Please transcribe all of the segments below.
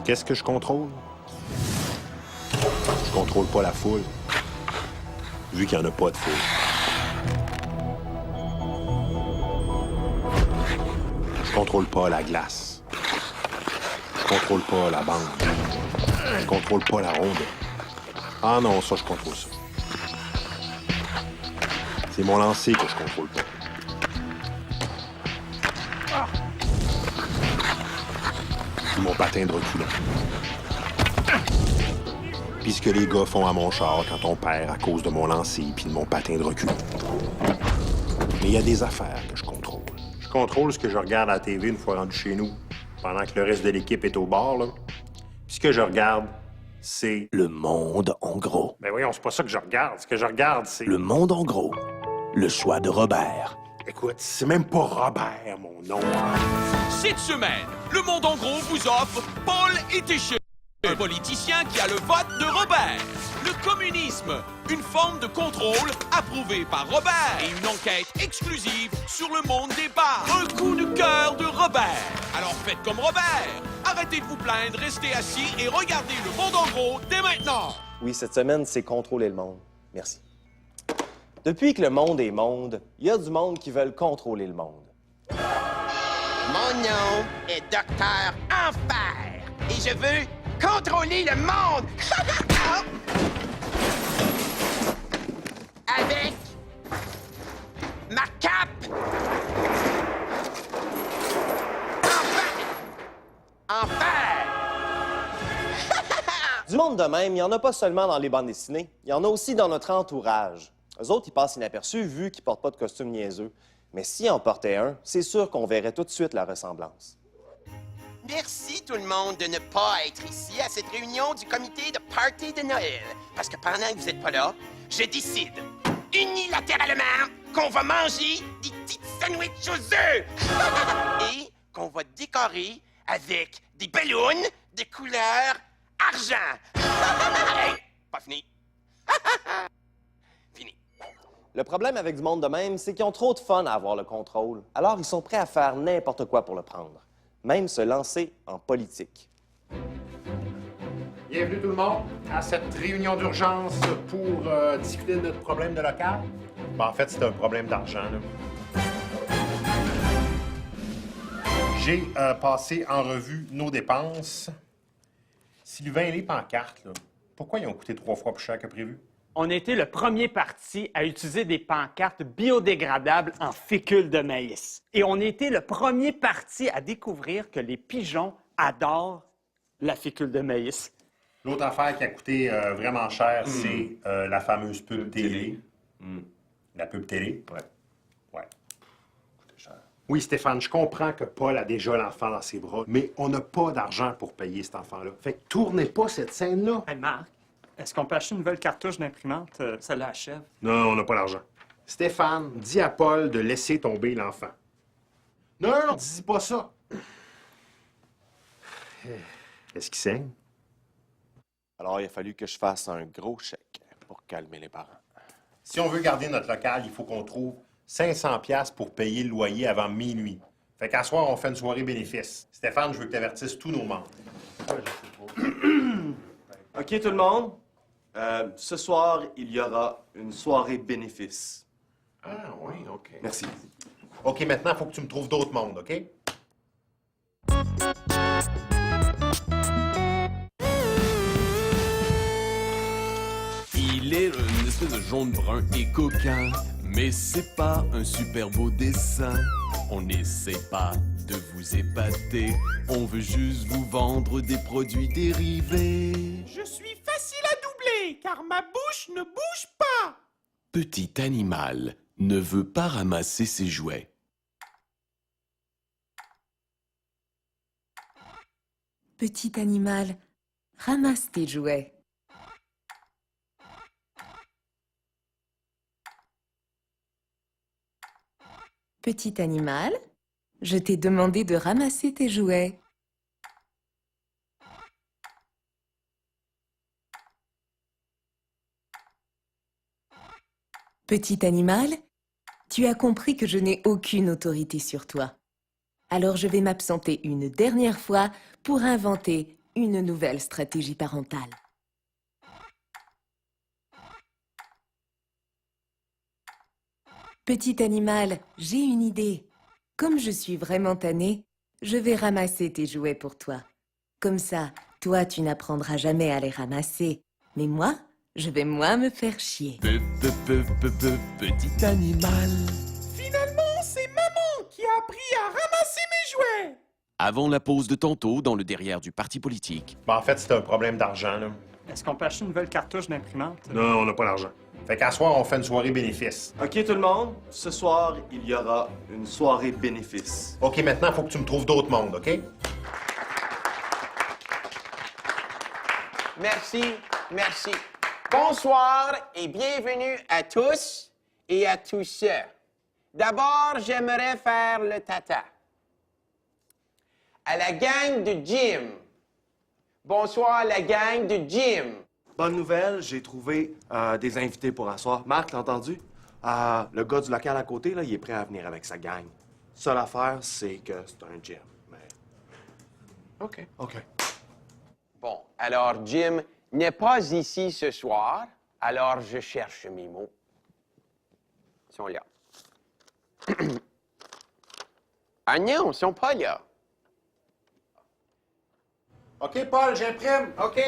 Qu'est-ce que je contrôle? Je contrôle pas la foule, vu qu'il n'y en a pas de foule. Je contrôle pas la glace. Je contrôle pas la bande. Je contrôle pas la ronde. Ah non, ça, je contrôle ça. C'est mon lancer que je contrôle pas. Puis mon patin de reculon. Puis ce que les gars font à mon char quand on perd à cause de mon lancer puis de mon patin de reculon. Mais il y a des affaires que je contrôle. Je contrôle ce que je regarde à la TV une fois rendu chez nous, pendant que le reste de l'équipe est au bar, là. Puis ce que je regarde, c'est... Le monde en gros. Ben voyons, c'est pas ça que je regarde. Ce que je regarde, c'est... Le monde en gros. Le choix de Robert. Écoute, c'est même pas Robert, mon nom. Cette semaine, Le Monde en gros vous offre Paul Etechet, un politicien qui a le vote de Robert. Le communisme, une forme de contrôle approuvée par Robert et une enquête exclusive sur le monde des bars. Un coup de cœur de Robert. Alors faites comme Robert. Arrêtez de vous plaindre, restez assis et regardez Le Monde en gros dès maintenant. Oui, cette semaine, c'est contrôler le monde. Merci. Depuis que le monde est monde, il y a du monde qui veulent contrôler le monde. Mon nom est Docteur Enfer et je veux contrôler le monde avec ma cape. Enfer! Du monde de même, il n'y en a pas seulement dans les bandes dessinées, il y en a aussi dans notre entourage. Eux autres, ils passent inaperçus vu qu'ils portent pas de costume niaiseux. Mais s'ils en portaient un, c'est sûr qu'on verrait tout de suite la ressemblance. Merci tout le monde de ne pas être ici à cette réunion du comité de party de Noël. Parce que pendant que vous n'êtes pas là, je décide unilatéralement qu'on va manger des petites sandwichs aux œufs et qu'on va décorer avec des ballons de couleur argent. Hey, pas fini. Fini. Le problème avec du monde de même, c'est qu'ils ont trop de fun à avoir le contrôle. Alors, ils sont prêts à faire n'importe quoi pour le prendre. Même se lancer en politique. Bienvenue tout le monde à cette réunion d'urgence pour discuter de notre problème de local. Ben, en fait, c'est un problème d'argent, là. J'ai passé en revue nos dépenses. Sylvain, les pancartes, là, pourquoi ils ont coûté 3 fois plus cher que prévu? On a été le premier parti à utiliser des pancartes biodégradables en fécule de maïs. Et on a été le premier parti à découvrir que les pigeons adorent la fécule de maïs. L'autre affaire qui a coûté vraiment cher, c'est la fameuse pub télé. La pub télé? Ouais. Coûté cher. Oui, Stéphane, je comprends que Paul a déjà l'enfant dans ses bras, mais on n'a pas d'argent pour payer cet enfant-là. Fait que tournez pas cette scène-là. Hey Marc, est-ce qu'on peut acheter une nouvelle cartouche d'imprimante? Ça l'achève. Non, on n'a pas l'argent. Stéphane, dis à Paul de laisser tomber l'enfant. Non, dis pas ça. Est-ce qu'il saigne? Alors, il a fallu que je fasse un gros chèque pour calmer les parents. Si on veut garder notre local, il faut qu'on trouve 500$ pour payer le loyer avant minuit. Fait qu'à soir, on fait une soirée bénéfice. Stéphane, je veux que tu avertisses tous nos membres. OK, tout le monde? Ce soir, il y aura une soirée bénéfice. Ah oui, OK. Merci. OK, maintenant, il faut que tu me trouves d'autres mondes, OK? Il est une espèce de jaune-brun et coquin, mais c'est pas un super beau dessin. On n'essaie pas de vous épater, on veut juste vous vendre des produits dérivés. Je suis facile à doubler, car ma bouche ne bouge pas. Petit animal ne veut pas ramasser ses jouets. Petit animal, ramasse tes jouets. Petit animal, je t'ai demandé de ramasser tes jouets. Petit animal, tu as compris que je n'ai aucune autorité sur toi. Alors je vais m'absenter une dernière fois pour inventer une nouvelle stratégie parentale. Petit animal, j'ai une idée. Comme je suis vraiment tannée, je vais ramasser tes jouets pour toi. Comme ça, toi, tu n'apprendras jamais à les ramasser. Mais moi, je vais moins me faire chier. Petit animal. Finalement, c'est maman qui a appris à ramasser mes jouets. Avant la pause de tantôt dans le derrière du parti politique. Ben, en fait, c'est un problème d'argent, là. Est-ce qu'on peut acheter une nouvelle cartouche d'imprimante? Non, on n'a pas l'argent. Fait qu'à soir, on fait une soirée bénéfice. OK, tout le monde, ce soir, il y aura une soirée bénéfice. OK, maintenant, il faut que tu me trouves d'autres mondes, OK? Merci, merci. Bonsoir et bienvenue à tous et à tous. D'abord, j'aimerais faire le tata. À la gang de Jim. Bonsoir, la gang de Jim. Bonne nouvelle, j'ai trouvé des invités pour un soir. Marc, t'as entendu? Le gars du local à côté, là, il est prêt à venir avec sa gang. Seule affaire, c'est que c'est un gym. Mais... OK. Bon, alors Jim n'est pas ici ce soir, alors je cherche mes mots. Ils sont là. Ah non, ils sont pas là. OK, Paul, j'imprime. OK.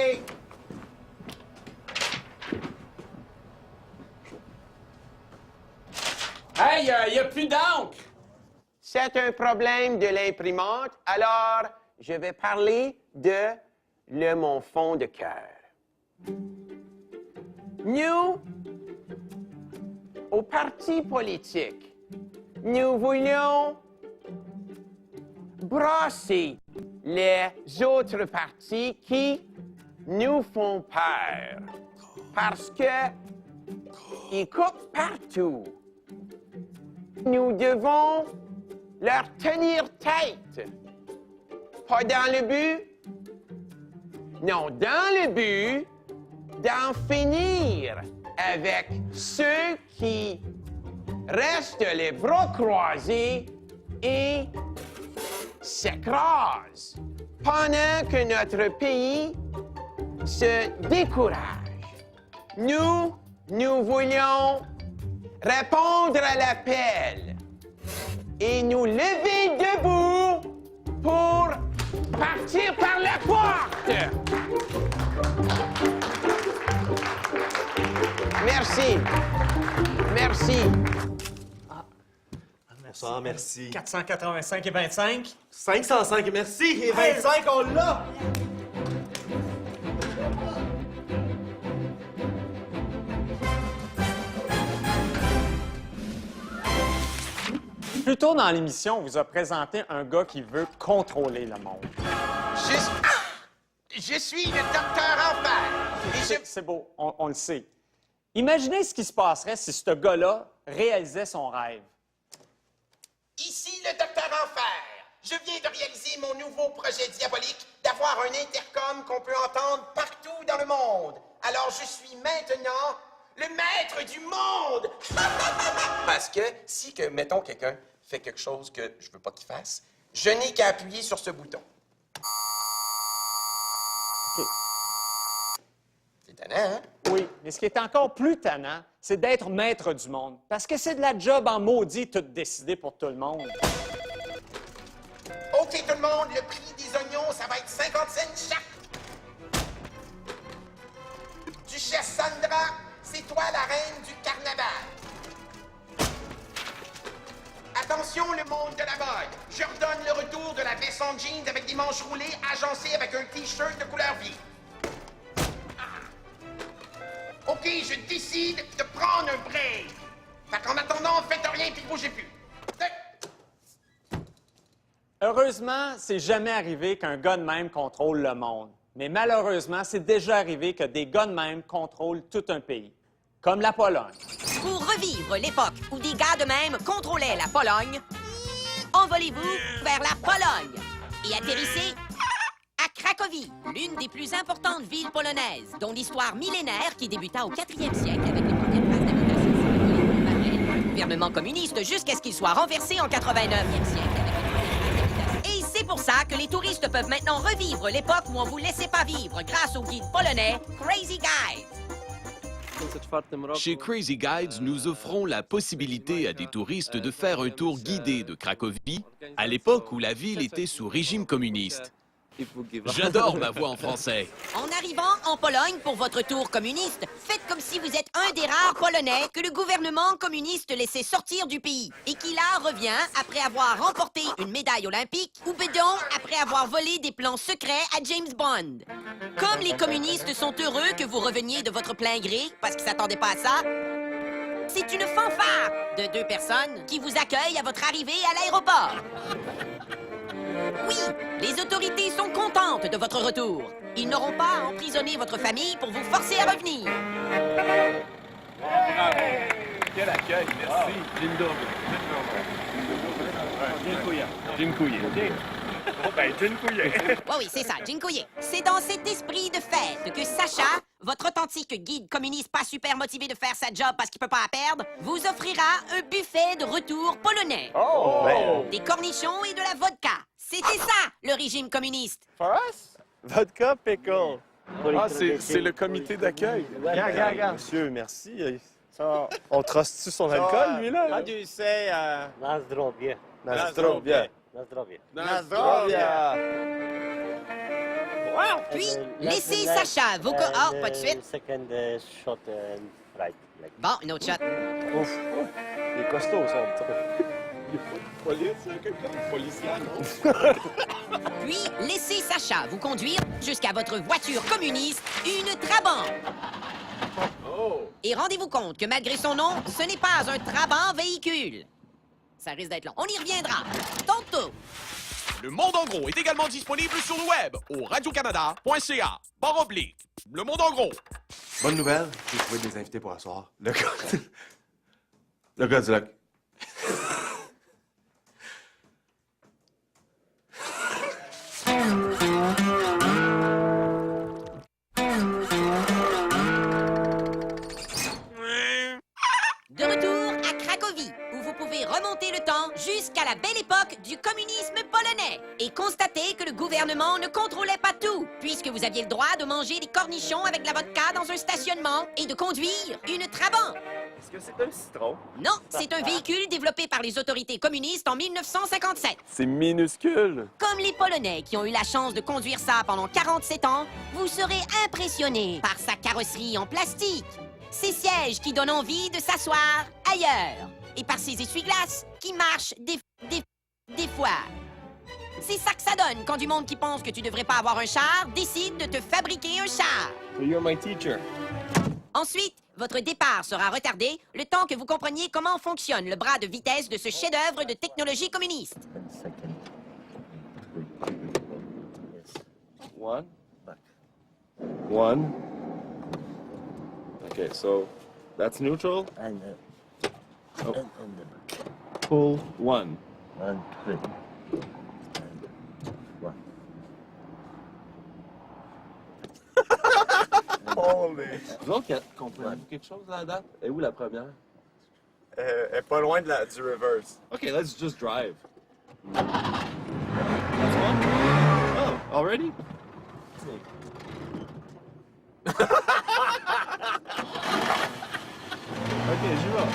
Hey, il n'y a plus d'encre. C'est un problème de l'imprimante, alors je vais parler de mon fond de cœur. Nous, au parti politique, nous voulons brasser les autres partis qui nous font peur. Parce que ils coupent partout. Nous devons leur tenir tête. Pas dans le but, non, dans le but d'en finir avec ceux qui restent les bras croisés et s'écrasent pendant que notre pays se décourage. Nous voulons répondre à l'appel et nous lever debout pour partir par la porte. Merci. Bonsoir, merci. 485 et 25. 505, merci. Et 25, on l'a! Plus tôt dans l'émission, on vous a présenté un gars qui veut contrôler le monde. Je suis le docteur Enfer. C'est beau, on le sait. Imaginez ce qui se passerait si ce gars-là réalisait son rêve. Ici le docteur Enfer. Je viens de réaliser mon nouveau projet diabolique d'avoir un intercom qu'on peut entendre partout dans le monde. Alors je suis maintenant le maître du monde. Parce que si, mettons, quelqu'un fait quelque chose que je veux pas qu'il fasse, je n'ai qu'à appuyer sur ce bouton. OK. C'est tannant, hein? Oui, mais ce qui est encore plus tannant, c'est d'être maître du monde. Parce que c'est de la job en maudit tout décidé pour tout le monde. OK, tout le monde, le prix des oignons, ça va être 50 cents chaque. Duchesse Sandra, c'est toi la reine du carnaval. Attention, le monde de la mode. Je redonne le retour de la veste en jeans avec des manches roulées agencées avec un T-shirt de couleur vive. OK, je décide de prendre un break. Fait qu'en attendant, faites rien puis bougez plus. Heureusement, c'est jamais arrivé qu'un gars de même contrôle le monde. Mais malheureusement, c'est déjà arrivé que des gars de même contrôlent tout un pays. Comme la Pologne. Pour revivre l'époque où des gars de même contrôlaient la Pologne, envolez-vous vers la Pologne et atterrissez à Cracovie, l'une des plus importantes villes polonaises, dont l'histoire millénaire qui débuta au 4e siècle avec les premières phases d'habitation par le gouvernement communiste jusqu'à ce qu'il soit renversé en 89e siècle avec les premières phases d'habitation ça que les touristes peuvent maintenant revivre l'époque où on vous laissait pas vivre grâce au guide polonais Crazy Guide. Chez Crazy Guides, nous offrons la possibilité à des touristes de faire un tour guidé de Cracovie à l'époque où la ville était sous régime communiste. J'adore ma voix en français. En arrivant en Pologne pour votre tour communiste, faites comme si vous êtes un des rares Polonais que le gouvernement communiste laissait sortir du pays et qui là revient après avoir remporté une médaille olympique ou bedon après avoir volé des plans secrets à James Bond. Comme les communistes sont heureux que vous reveniez de votre plein gré parce qu'ils s'attendaient pas à ça, c'est une fanfare de 2 personnes qui vous accueillent à votre arrivée à l'aéroport. Oui, les autorités sont contentes de votre retour. Ils n'auront pas à emprisonner votre famille pour vous forcer à revenir. Quel accueil, merci. Dziękuję. Oui, c'est ça, dziękuję. C'est dans cet esprit de fête que Sacha, votre authentique guide communiste pas super motivé de faire sa job parce qu'il peut pas la perdre, vous offrira un buffet de retour polonais. Des cornichons et de la vodka. C'était ça, le régime communiste. Vodka pickle. Ah, c'est le comité d'accueil. Regarde. Monsieur, merci. On truste-tu son alcool, lui, là? How do you say, Na zdrowie. Puis, laissez Sacha vous... Oh, pas de suite. Bon, une autre shot. Ouf. Il est costaud, ça. Puis, laissez Sacha vous conduire jusqu'à votre voiture communiste, une Trabant. Et rendez-vous compte que malgré son nom, ce n'est pas un Trabant véhicule. Ça risque d'être long. On y reviendra. Tantôt. Le Monde en gros est également disponible sur le web au radiocanada.ca. Le Monde en gros. Bonne nouvelle, j'ai trouvé des invités pour ce soir. Le gars du lac. De retour à Cracovie, où vous pouvez remonter le temps jusqu'à la belle époque du communisme polonais et constater que le gouvernement ne contrôlait pas tout, puisque vous aviez le droit de manger des cornichons avec de la vodka dans un stationnement et de conduire une Trabant. Est-ce que c'est un citron? Non, c'est un véhicule développé par les autorités communistes en 1957. C'est minuscule. Comme les Polonais qui ont eu la chance de conduire ça pendant 47 ans, vous serez impressionnés par sa carrosserie en plastique, ses sièges qui donnent envie de s'asseoir ailleurs, et par ses essuie-glaces qui marchent des fois. C'est ça que ça donne quand du monde qui pense que tu devrais pas avoir un char décide de te fabriquer un char. So you're my teacher. Ensuite, votre départ sera retardé le temps que vous compreniez comment fonctionne le bras de vitesse de ce chef-d'œuvre de technologie communiste. One. Okay, so that's neutral. Oh. Pull one. Holy. Vous autres, comprenez-vous quelque chose là-dedans? Et où la première? Elle est pas loin du reverse. Okay, let's just drive. That's one? Oh, already? Ok, j'y vais.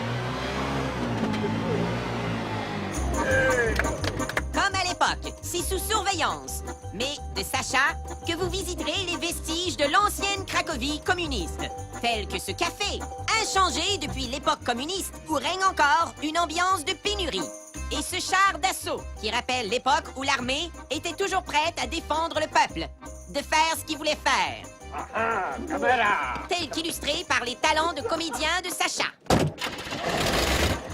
Comme à l'époque, c'est sous surveillance, mais de Sacha, que vous visiterez les vestiges de l'ancienne Cracovie communiste, tels que ce café, inchangé depuis l'époque communiste où règne encore une ambiance de pénurie. Et ce char d'assaut qui rappelle l'époque où l'armée était toujours prête à défendre le peuple, de faire ce qu'il voulait faire. Tel qu'illustré par les talents de comédien de Sacha.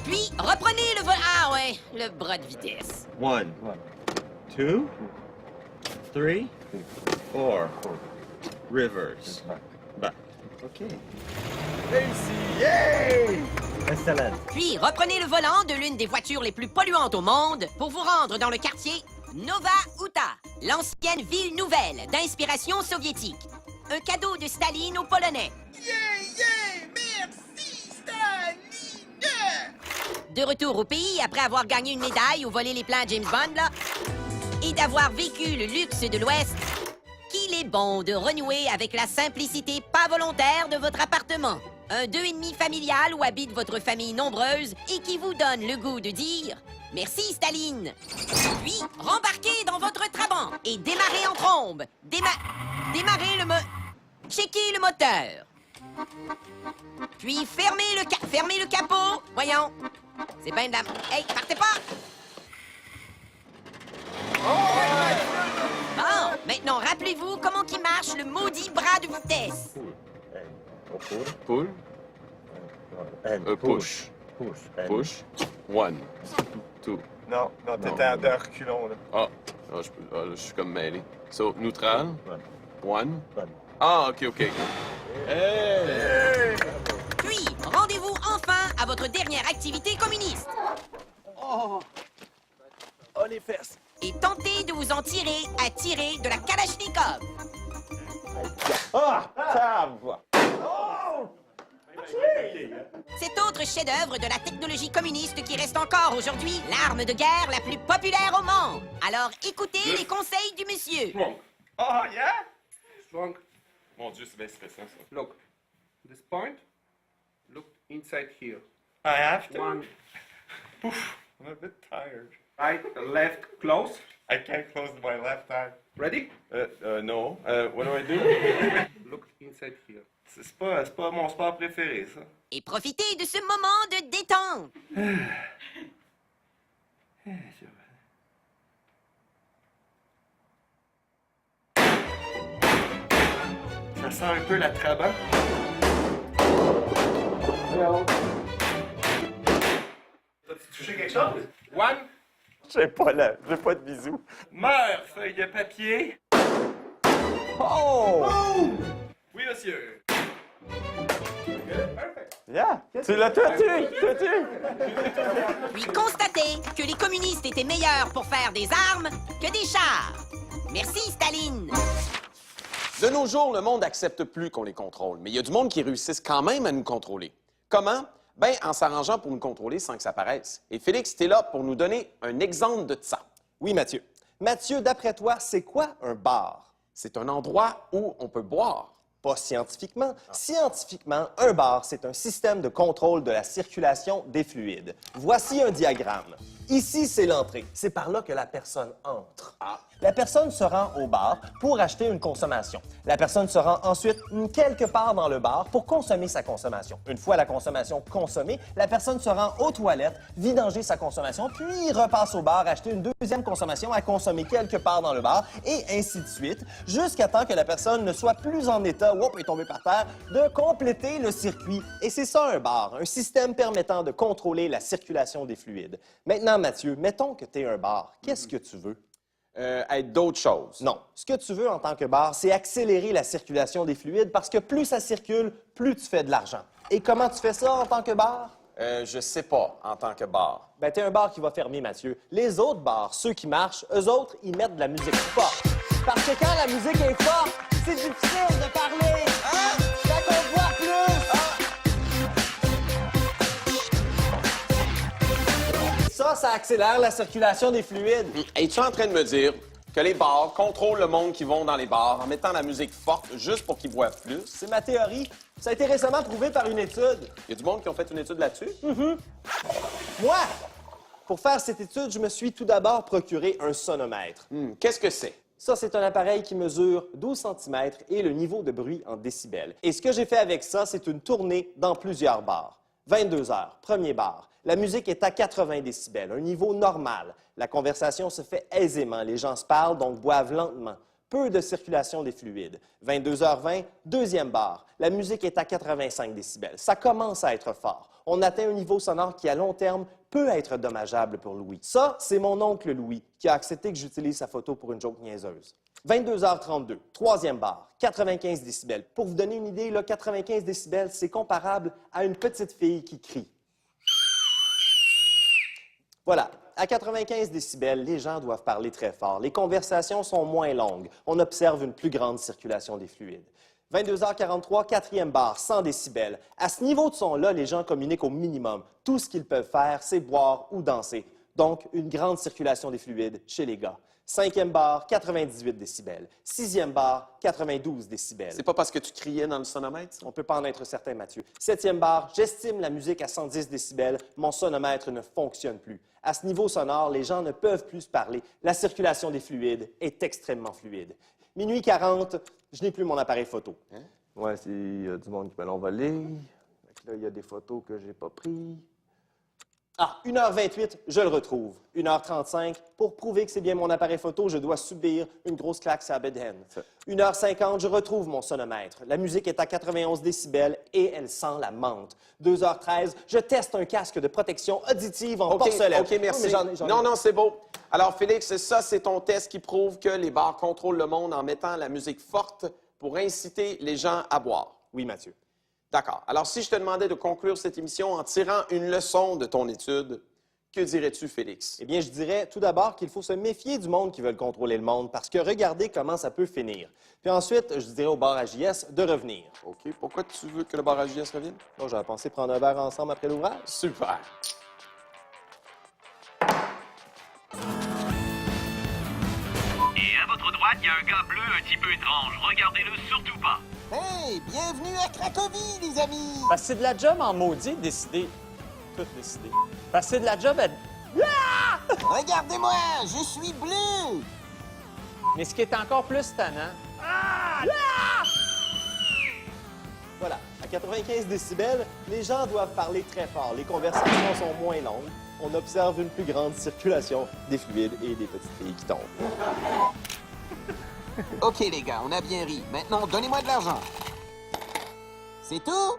Puis, reprenez le vol... Ah ouais, le bras de vitesse. 1, 2, 3, 4. Reverse. Back. OK. Réussi! Yay! Excellent. Puis, reprenez le volant de l'une des voitures les plus polluantes au monde pour vous rendre dans le quartier Nova Huta, l'ancienne ville nouvelle d'inspiration soviétique. Un cadeau de Staline aux Polonais. Merci, Staline! De retour au pays, après avoir gagné une médaille ou volé les plans à James Bond, là, et d'avoir vécu le luxe de l'Ouest, qu'il est bon de renouer avec la simplicité pas volontaire de votre appartement. Un 2,5 familial où habite votre famille nombreuse et qui vous donne le goût de dire « Merci, Staline ». Puis, rembarquez dans votre Trabant et démarrez en trombe. Démarrez checkez le moteur. Puis, fermez le capot. Voyons. C'est bien de la... Hey, partez pas! Bon, maintenant, rappelez-vous comment il marche le maudit bras de vitesse. Pull. Push. Push. 1, 2. Non, t'étais à 2 reculons, là. Ah, là, je suis comme mêlé. So, neutral. 1. Ah, OK. Hey! Puis, rendez-vous enfin à votre dernière activité communiste. Oh, les fesses. Et tentez de vous en tirer à tirer de la Kalachnikov. Cet autre chef-d'œuvre de la technologie communiste qui reste encore aujourd'hui l'arme de guerre la plus populaire au monde. Alors écoutez les conseils du monsieur. Oh, yeah? Strong. Mon Dieu, c'est bien stressant, ça. Look, this point. Look inside here. I have to? One. Oof, I'm a bit tired. Right, left, close. I can't close my left eye. Ready? No. What do I do? Look inside here. C'est pas mon sport préféré, ça. Et profitez de ce moment de détente. Ça sent un peu la Trabant. T'as-tu touché quelque chose? One. J'ai pas de bisous. Meurs, feuille de papier. Oh! Oui, monsieur. Yeah! Tu l'as tout tué! Puis constatez que les communistes étaient meilleurs pour faire des armes que des chars. Merci, Staline. De nos jours, le monde n'accepte plus qu'on les contrôle, mais il y a du monde qui réussissent quand même à nous contrôler. Comment? Ben, en s'arrangeant pour nous contrôler sans que ça paraisse. Et Félix, t'es là pour nous donner un exemple de ça. Oui, Mathieu. Mathieu, d'après toi, c'est quoi un bar? C'est un endroit où on peut boire. Pas scientifiquement. Scientifiquement, un bar, c'est un système de contrôle de la circulation des fluides. Voici un diagramme. Ici, c'est l'entrée. C'est par là que la personne entre. La personne se rend au bar pour acheter une consommation. La personne se rend ensuite quelque part dans le bar pour consommer sa consommation. Une fois la consommation consommée, la personne se rend aux toilettes, vidanger sa consommation, puis repasse au bar acheter une deuxième consommation à consommer quelque part dans le bar, et ainsi de suite, jusqu'à temps que la personne ne soit plus en état, est tombée par terre, de compléter le circuit. Et c'est ça un bar, un système permettant de contrôler la circulation des fluides. Maintenant, Mathieu, mettons que tu es un bar. Qu'est-ce que tu veux? Être d'autres choses. Non. Ce que tu veux en tant que bar, c'est accélérer la circulation des fluides parce que plus ça circule, plus tu fais de l'argent. Et comment tu fais ça en tant que bar? Je sais pas, en tant que bar. Ben, t'es un bar qui va fermer, Mathieu. Les autres bars, ceux qui marchent, eux autres, ils mettent de la musique forte. Parce que quand la musique est forte, c'est difficile de parler. Hein? Fait qu'on voit plus. Ça accélère la circulation des fluides. Es-tu en train de me dire que les bars contrôlent le monde qui vont dans les bars en mettant la musique forte juste pour qu'ils boivent plus? C'est ma théorie. Ça a été récemment prouvé par une étude. Il y a du monde qui ont fait une étude là-dessus? Moi, pour faire cette étude, je me suis tout d'abord procuré un sonomètre. Qu'est-ce que c'est? Ça, c'est un appareil qui mesure 12 cm et le niveau de bruit en décibels. Et ce que j'ai fait avec ça, c'est une tournée dans plusieurs bars. 22 heures, premier bar. La musique est à 80 décibels, un niveau normal. La conversation se fait aisément. Les gens se parlent, donc boivent lentement. Peu de circulation des fluides. 22h20, deuxième bar. La musique est à 85 décibels. Ça commence à être fort. On atteint un niveau sonore qui, à long terme, peut être dommageable pour Louis. Ça, c'est mon oncle Louis, qui a accepté que j'utilise sa photo pour une joke niaiseuse. 22h32, troisième bar, 95 décibels. Pour vous donner une idée, là, 95 décibels, c'est comparable à une petite fille qui crie. Voilà. À 95 décibels, les gens doivent parler très fort. Les conversations sont moins longues. On observe une plus grande circulation des fluides. 22h43, quatrième bar, 100 décibels. À ce niveau de son-là, les gens communiquent au minimum. Tout ce qu'ils peuvent faire, c'est boire ou danser. Donc, une grande circulation des fluides chez les gars. 5e bar, 98 décibels. 6e bar, 92 décibels. C'est pas parce que tu criais dans le sonomètre? On peut pas en être certain, Mathieu. 7e bar, j'estime la musique à 110 décibels. Mon sonomètre ne fonctionne plus. À ce niveau sonore, les gens ne peuvent plus se parler. La circulation des fluides est extrêmement fluide. Minuit 40, je n'ai plus mon appareil photo. Hein? Ouais, c'est du monde qui me l'a envolé. Là, il y a des photos que j'ai pas prises. Ah, 1h28, je le retrouve. 1h35, pour prouver que c'est bien mon appareil photo, je dois subir une grosse claque sur la bedaine. 1h50, je retrouve mon sonomètre. La musique est à 91 décibels et elle sent la menthe. 2h13, je teste un casque de protection auditive en porcelaine. OK, merci. Oui, mais Non, c'est beau. Alors, Félix, ça, c'est ton test qui prouve que les bars contrôlent le monde en mettant la musique forte pour inciter les gens à boire. Oui, Mathieu. D'accord. Alors, si je te demandais de conclure cette émission en tirant une leçon de ton étude, que dirais-tu, Félix? Eh bien, je dirais tout d'abord qu'il faut se méfier du monde qui veut contrôler le monde, parce que regardez comment ça peut finir. Puis ensuite, je dirais au bar à JS de revenir. OK. Pourquoi tu veux que le bar à JS revienne? Bon, j'avais pensé prendre un verre ensemble après l'ouvrage. Super. Et à votre droite, il y a un gars bleu un petit peu étrange. Regardez-le surtout pas. Hey, bienvenue à Cracovie, les amis! Parce que c'est de la job en maudit de décider. Tout décider. Parce que c'est de la job à... Regardez-moi, je suis bleu! Mais ce qui est encore plus tannant... Voilà, à 95 décibels, les gens doivent parler très fort. Les conversations sont moins longues. On observe une plus grande circulation des fluides et des petites filles qui tombent. OK, les gars, on a bien ri. Maintenant, donnez-moi de l'argent. C'est tout?